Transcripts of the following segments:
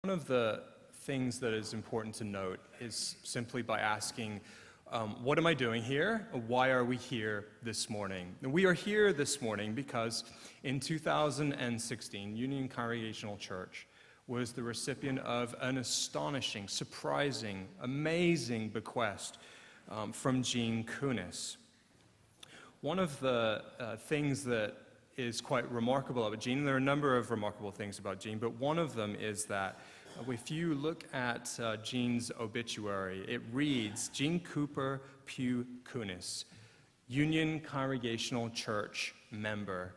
One of the things that is important to note is simply by asking, what am I doing here? Why are we here this morning? And we are here this morning because in 2016, Union Congregational Church was the recipient of an astonishing, surprising, amazing bequest from Gene Kunis. One of the things that is quite remarkable about Gene, and there are a number of remarkable things about Gene, but one of them is that if you look at Gene's obituary, it reads, Gene Cooper Pugh Kunis, Union Congregational Church member.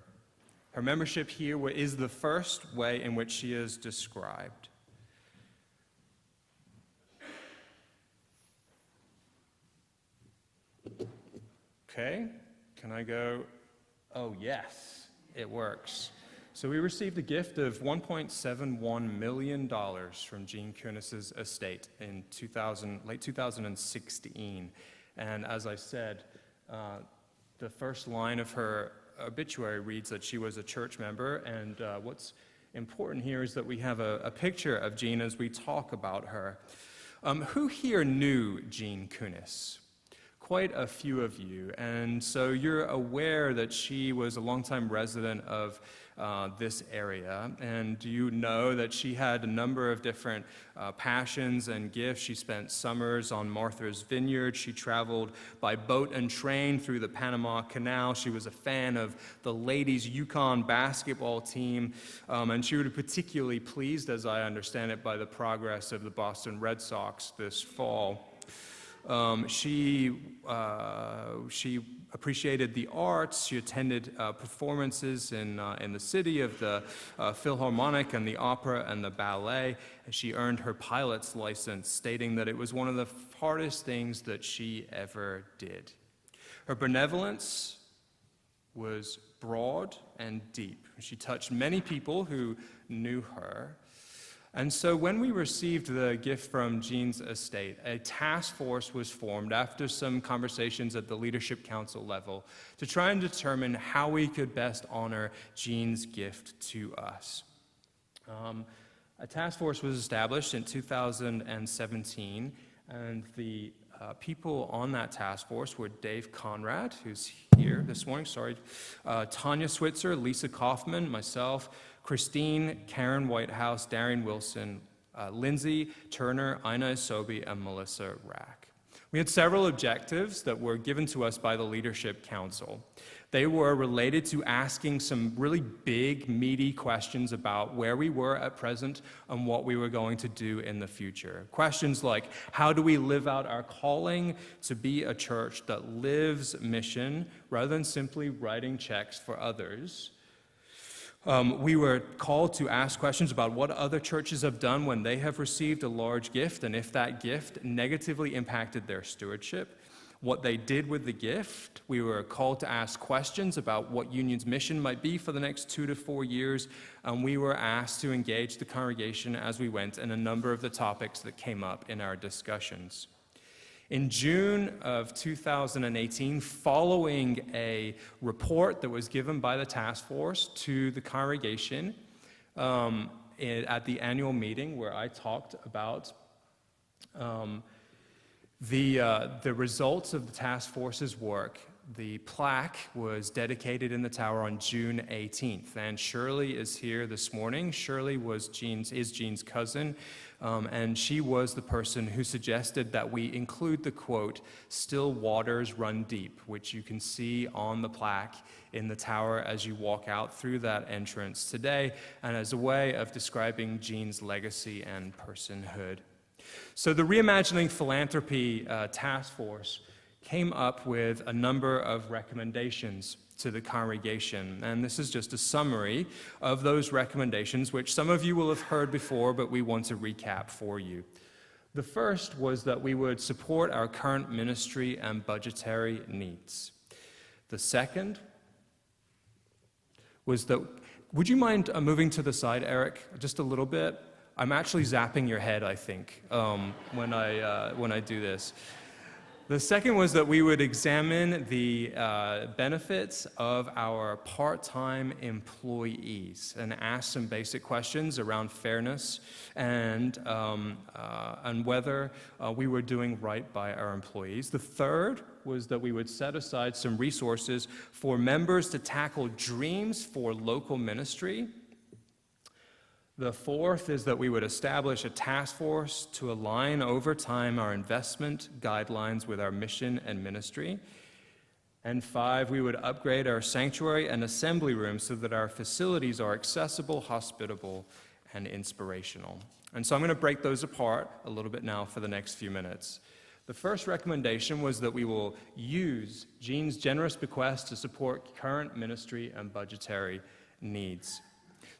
Her membership here is the first way in which she is described. Okay, can I go? Oh, yes, it works. So we received a gift of $1.71 million from Gene Kunis's estate in late 2016. And as I said, the first line of her obituary reads that she was a church member. And what's important here is that we have a picture of Gene as we talk about her. Who here knew Gene Kunis? Quite a few of you, and so you're aware that she was a longtime resident of this area, and you know that she had a number of different passions and gifts. She spent summers on Martha's Vineyard. She traveled by boat and train through the Panama Canal. She was a fan of the ladies' Yukon basketball team, and she was particularly pleased, as I understand it, by the progress of the Boston Red Sox this fall. She appreciated the arts. She attended performances in the city of the Philharmonic and the opera and the ballet. And she earned her pilot's license, stating that it was one of the hardest things that she ever did. Her benevolence was broad and deep. She touched many people who knew her. And so when we received the gift from Gene's estate, a task force was formed after some conversations at the leadership council level to try and determine how we could best honor Gene's gift to us. A task force was established in 2017, and the people on that task force were Dave Conrad, who's here this morning, Tanya Switzer, Lisa Kaufman, myself, Christine, Karen Whitehouse, Darian Wilson, Lindsay Turner, Ina Isobi, and Melissa Rack. We had several objectives that were given to us by the Leadership Council. They were related to asking some really big, meaty questions about where we were at present and what we were going to do in the future. Questions like, how do we live out our calling to be a church that lives mission rather than simply writing checks for others? We were called to ask questions about what other churches have done when they have received a large gift, and if that gift negatively impacted their stewardship, what they did with the gift. We were called to ask questions about what Union's mission might be for the next 2 to 4 years, and we were asked to engage the congregation as we went in a number of the topics that came up in our discussions. In June of 2018, following a report that was given by the task force to the congregation at the annual meeting where I talked about the results of the task force's work, the plaque was dedicated in the tower on June 18th, and Shirley is here this morning. Shirley is Gene's cousin, and she was the person who suggested that we include the quote, "Still waters run deep," which you can see on the plaque in the tower as you walk out through that entrance today, and as a way of describing Gene's legacy and personhood. So the Reimaginging Philanthropy Task Force came up with a number of recommendations to the congregation, and this is just a summary of those recommendations, which some of you will have heard before, but we want to recap for you. The first was that we would support our current ministry and budgetary needs. The second was that, would you mind moving to the side, Eric, just a little bit? I'm actually zapping your head, I think, when I do this. The second was that we would examine the benefits of our part-time employees and ask some basic questions around fairness and whether we were doing right by our employees. The third was that we would set aside some resources for members to tackle dreams for local ministry. The fourth is that we would establish a task force to align over time our investment guidelines with our mission and ministry. And 5, we would upgrade our sanctuary and assembly rooms so that our facilities are accessible, hospitable, and inspirational. And so I'm going to break those apart a little bit now for the next few minutes. The first recommendation was that we will use Jean's generous bequest to support current ministry and budgetary needs.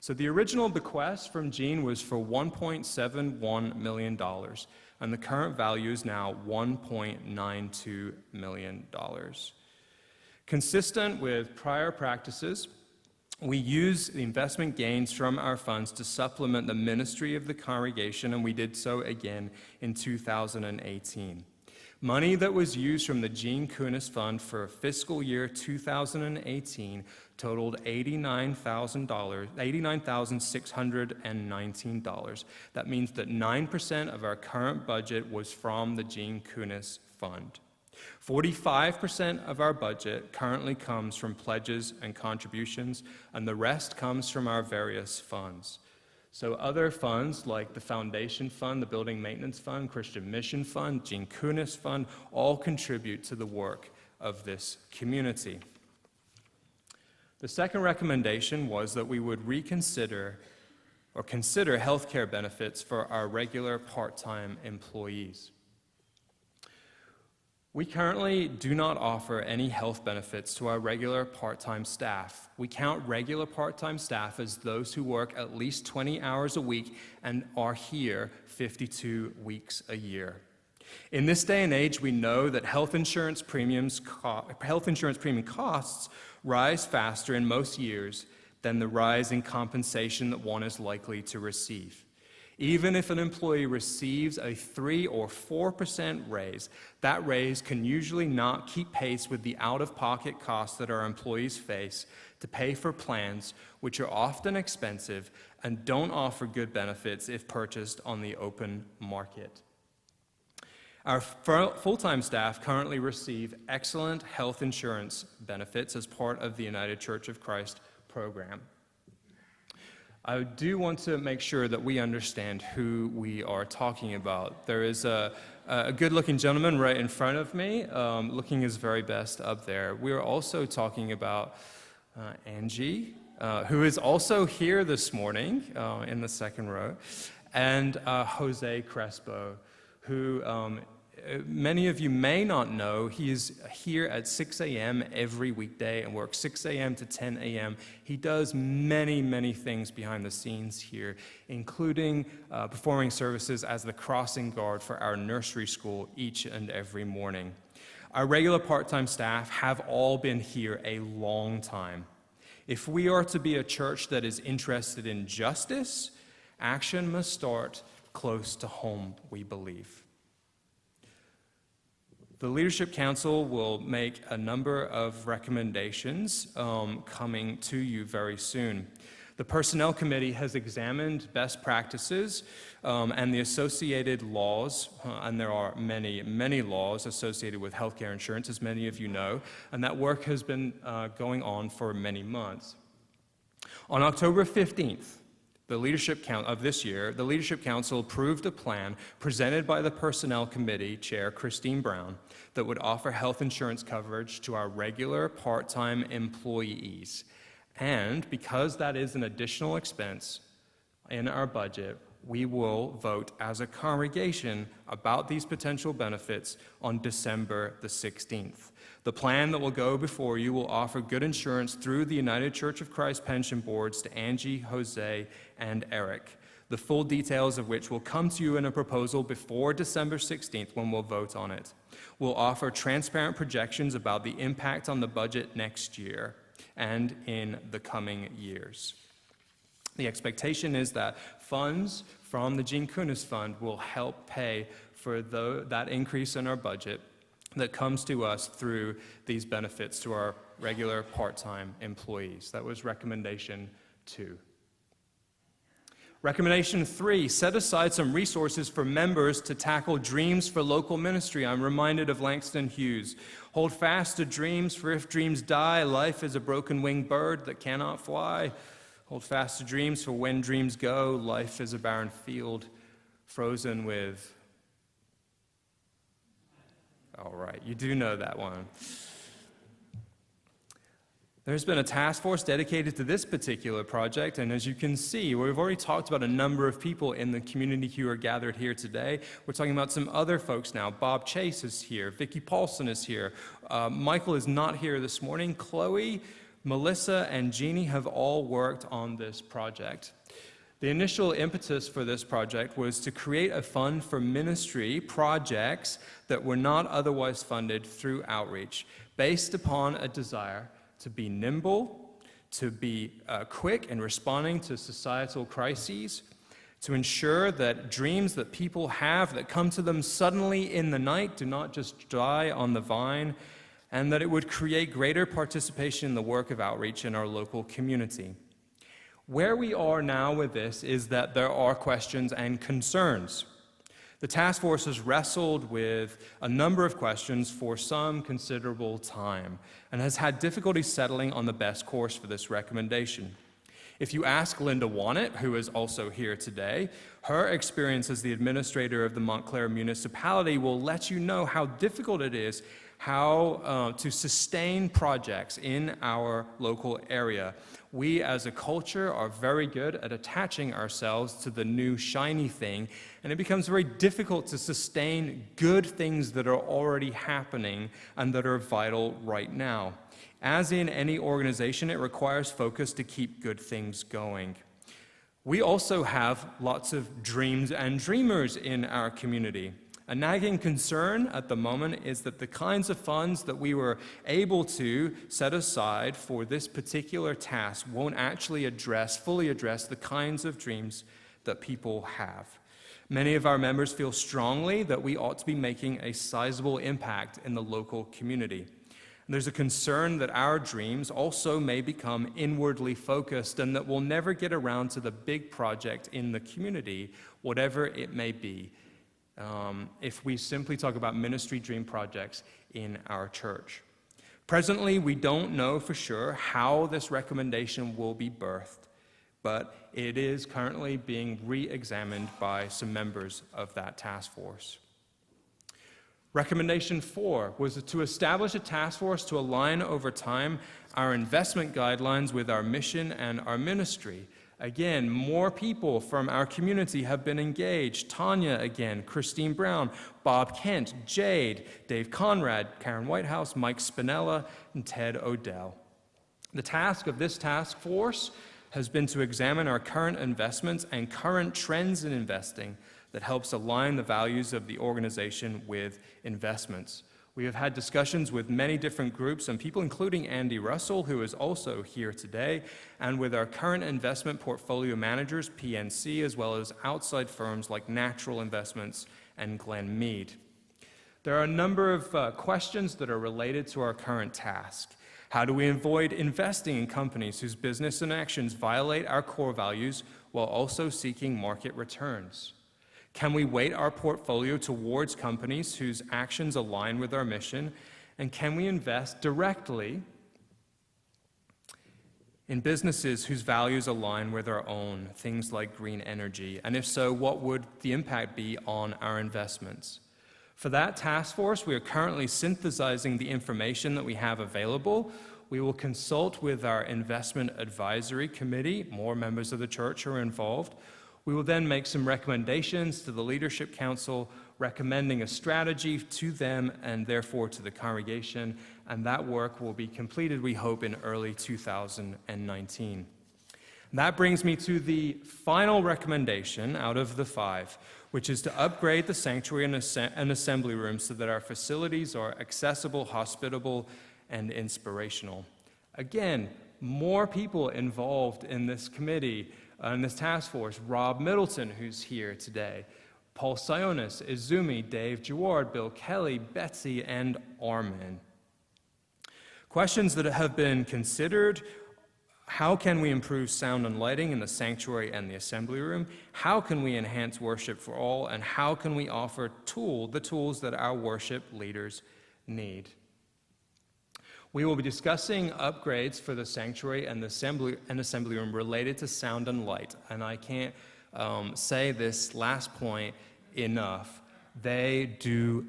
So the original bequest from Jean was for $1.71 million, and the current value is now $1.92 million. Consistent with prior practices, we use the investment gains from our funds to supplement the ministry of the congregation, and we did so again in 2018. Money that was used from the Gene Kunis Fund for fiscal year 2018 totaled $89,619. That means that 9% of our current budget was from the Gene Kunis Fund. 45% of our budget currently comes from pledges and contributions, and the rest comes from our various funds. So other funds like the Foundation Fund, the Building Maintenance Fund, Christian Mission Fund, Gene Kunis Fund, all contribute to the work of this community. The second recommendation was that we would consider health care benefits for our regular part-time employees. We currently do not offer any health benefits to our regular part-time staff. We count regular part-time staff as those who work at least 20 hours a week and are here 52 weeks a year. In this day and age, we know that health insurance premium costs rise faster in most years than the rise in compensation that one is likely to receive. Even if an employee receives a 3 or 4% raise, that raise can usually not keep pace with the out-of-pocket costs that our employees face to pay for plans which are often expensive and don't offer good benefits if purchased on the open market. Our full-time staff currently receive excellent health insurance benefits as part of the United Church of Christ program. I do want to make sure that we understand who we are talking about. There is a good-looking gentleman right in front of me, looking his very best up there. We are also talking about Angie, who is also here this morning in the second row, and Jose Crespo, who many of you may not know. He is here at 6 a.m. every weekday and works 6 a.m. to 10 a.m. He does many, many things behind the scenes here, including performing services as the crossing guard for our nursery school each and every morning. Our regular part-time staff have all been here a long time. If we are to be a church that is interested in justice, action must start close to home, we believe. The Leadership Council will make a number of recommendations coming to you very soon. The Personnel Committee has examined best practices and the associated laws, and there are many, many laws associated with healthcare insurance, as many of you know, and that work has been going on for many months. On October 15th, the Leadership Council approved a plan presented by the Personnel Committee Chair, Christine Brown, that would offer health insurance coverage to our regular part-time employees. And because that is an additional expense in our budget, we will vote as a congregation about these potential benefits on December the 16th. The plan that will go before you will offer good insurance through the United Church of Christ pension boards to Angie, Jose, and Eric, the full details of which will come to you in a proposal before December 16th when we'll vote on it. We'll offer transparent projections about the impact on the budget next year and in the coming years. The expectation is that funds from the Gene Kunis Fund will help pay for that increase in our budget, that comes to us through these benefits to our regular part-time employees. That was recommendation 2. Recommendation 3, set aside some resources for members to tackle dreams for local ministry. I'm reminded of Langston Hughes. Hold fast to dreams, for if dreams die, life is a broken-winged bird that cannot fly. Hold fast to dreams, for when dreams go, life is a barren field frozen with... All right, you do know that one. There's been a task force dedicated to this particular project, and as you can see, we've already talked about a number of people in the community who are gathered here today. We're talking about some other folks now. Bob Chase is here. Vicki Paulson is here. Michael is not here this morning. Chloe, Melissa, and Jeannie have all worked on this project. The initial impetus for this project was to create a fund for ministry projects that were not otherwise funded through outreach, based upon a desire to be nimble, to be quick in responding to societal crises, to ensure that dreams that people have that come to them suddenly in the night do not just die on the vine, and that it would create greater participation in the work of outreach in our local community. Where we are now with this is that there are questions and concerns. The task force has wrestled with a number of questions for some considerable time and has had difficulty settling on the best course for this recommendation. If you ask Linda Wannett, who is also here today, her experience as the administrator of the Montclair municipality will let you know how difficult it is to sustain projects in our local area. We as a culture are very good at attaching ourselves to the new shiny thing, and it becomes very difficult to sustain good things that are already happening and that are vital right now. As in any organization, it requires focus to keep good things going. We also have lots of dreams and dreamers in our community. A nagging concern at the moment is that the kinds of funds that we were able to set aside for this particular task won't actually fully address the kinds of dreams that people have. Many of our members feel strongly that we ought to be making a sizable impact in the local community. And there's a concern that our dreams also may become inwardly focused and that we'll never get around to the big project in the community, whatever it may be. If we simply talk about ministry dream projects in our church. Presently, we don't know for sure how this recommendation will be birthed, but it is currently being re-examined by some members of that task force. Recommendation 4 was to establish a task force to align over time our investment guidelines with our mission and our ministry. Again, more people from our community have been engaged. Tanya again, Christine Brown, Bob Kent, Jade, Dave Conrad, Karen Whitehouse, Mike Spinella, and Ted Odell. The task of this task force has been to examine our current investments and current trends in investing that helps align the values of the organization with investments. We have had discussions with many different groups and people, including Andy Russell, who is also here today, and with our current investment portfolio managers, PNC, as well as outside firms like Natural Investments and Glen Mead. There are a number of questions that are related to our current task. How do we avoid investing in companies whose business and actions violate our core values while also seeking market returns? Can we weight our portfolio towards companies whose actions align with our mission? And can we invest directly in businesses whose values align with our own, things like green energy? And if so, what would the impact be on our investments? For that task force, we are currently synthesizing the information that we have available. We will consult with our investment advisory committee. More members of the church are involved. We will then make some recommendations to the Leadership Council, recommending a strategy to them and therefore to the congregation, and that work will be completed, we hope, in early 2019. That brings me to the final recommendation out of the 5, which is to upgrade the sanctuary and assembly rooms so that our facilities are accessible, hospitable, and inspirational. Again, more people involved in this committee, in this task force. Rob Middleton, who's here today. Paul Sionis, Izumi, Dave Jaward, Bill Kelly, Betsy, and Armin. Questions that have been considered: how can we improve sound and lighting in the sanctuary and the assembly room? How can we enhance worship for all? And how can we offer the tools that our worship leaders need? We will be discussing upgrades for the sanctuary and the assembly room related to sound and light. And I can't say this last point enough. They do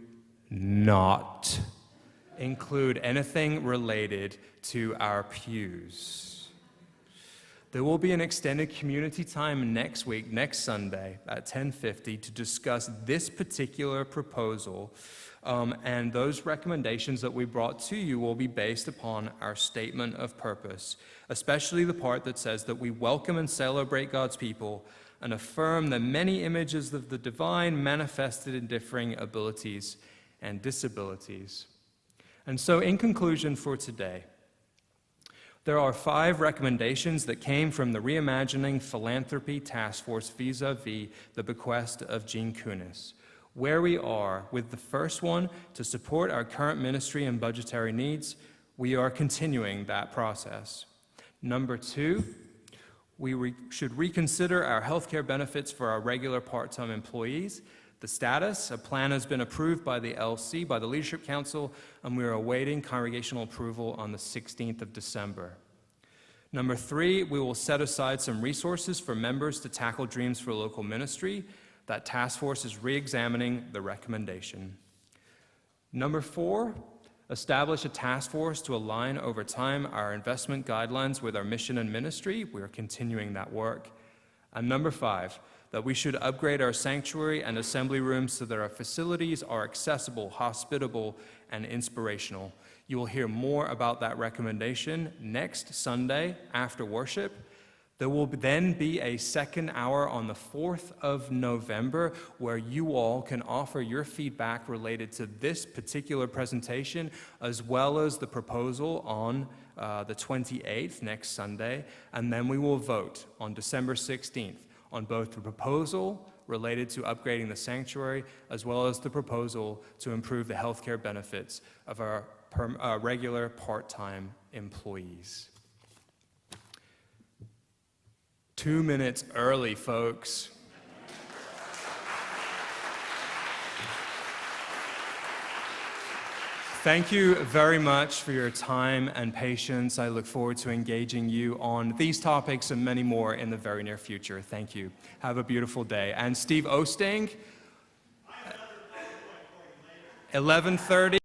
not include anything related to our pews. There will be an extended community time next week, next Sunday at 10:50 to discuss this particular proposal. And those recommendations that we brought to you will be based upon our statement of purpose, especially the part that says that we welcome and celebrate God's people and affirm the many images of the divine manifested in differing abilities and disabilities. And so in conclusion for today, there are 5 recommendations that came from the Reimaginging Philanthropy Task Force vis-a-vis the bequest of Gene Kunis. Where we are with the first one, to support our current ministry and budgetary needs, we are continuing that process. Number 2, we should reconsider our healthcare benefits for our regular part-time employees. The status: a plan has been approved by the LC, by the Leadership Council, and we are awaiting congregational approval on the 16th of December. Number 3, we will set aside some resources for members to tackle Dreams for Local Ministry. That task force is re-examining the recommendation. Number 4, establish a task force to align over time our investment guidelines with our mission and ministry. We are continuing that work. And number 5, that we should upgrade our sanctuary and assembly rooms so that our facilities are accessible, hospitable, and inspirational. You will hear more about that recommendation next Sunday after worship. There will then be a second hour on the 4th of November where you all can offer your feedback related to this particular presentation, as well as the proposal on the 28th, next Sunday, and then we will vote on December 16th on both the proposal related to upgrading the sanctuary, as well as the proposal to improve the healthcare benefits of our regular part-time employees. 2 minutes early, folks. Thank you very much for your time and patience. I look forward to engaging you on these topics and many more in the very near future. Thank you. Have a beautiful day. And Steve Osting, 11:30.